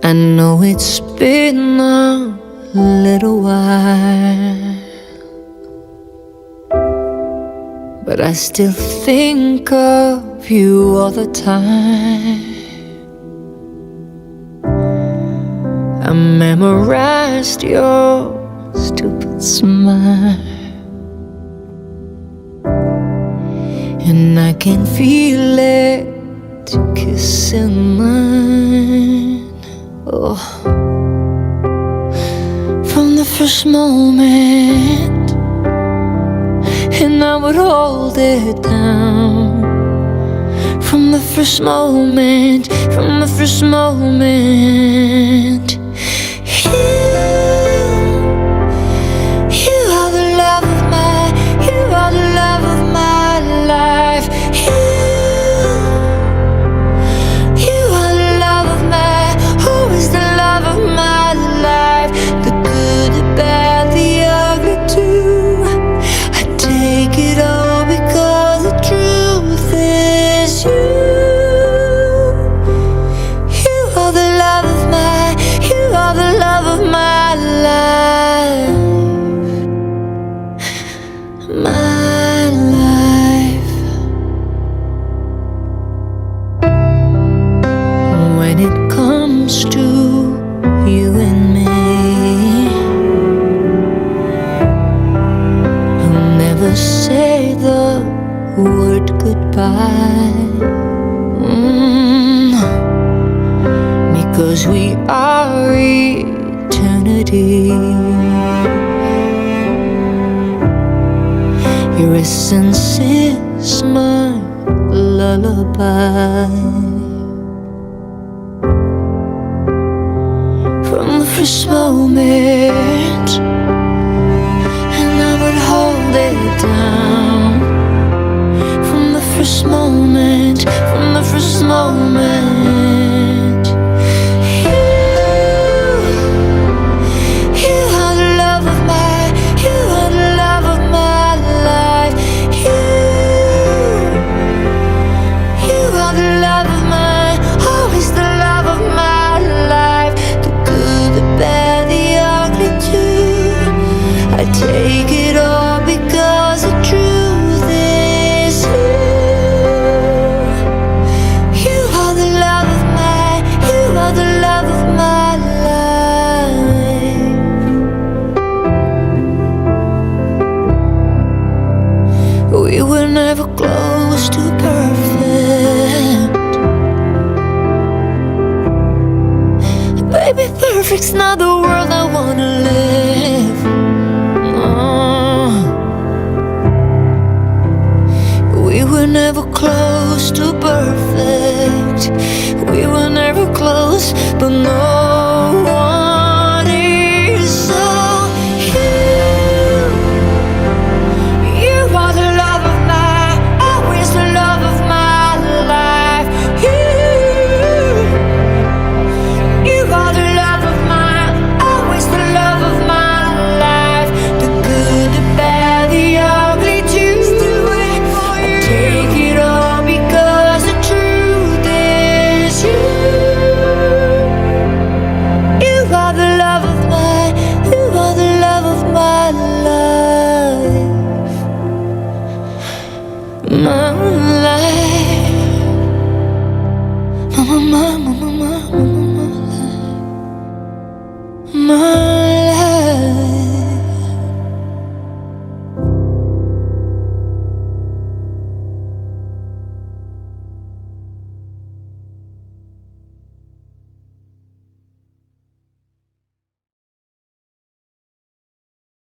I know it's been a little while, but I still think of you all the time. I memorized your stupid smile, and I can feel it kissing mine. Oh, from the first moment, and I would hold it down. From the first moment, from the first moment. You are the love of my, you are the love of my life. You are the love of my, always the love of my life. The good, the bad, the ugly too. I take it all because the truth is you. You are the love of my, you are the love of my life. My life. When it comes to you and me, you'll never say the word goodbye. Because we are eternity. Your essence is my lullaby. From the first moment, and I would hold it down. From the first moment, from the first moment. You are the love of my, you are the love of my life. You are the love of mine, always the love of my life. The good, the bad, the ugly too. I take it all because the truth is you. You are the love of my, you are the love of my life. We were never close to perfect. Baby, perfect's not the world I wanna live. We were never close to perfect. We were never close, but no one is. So you are the love of my, always the love of my life. You are the love of mine, always the love of my life. The good, the bad, the ugly too. I take it all because the truth is you. You are the love of my, you are the love of my life. My life. My life. My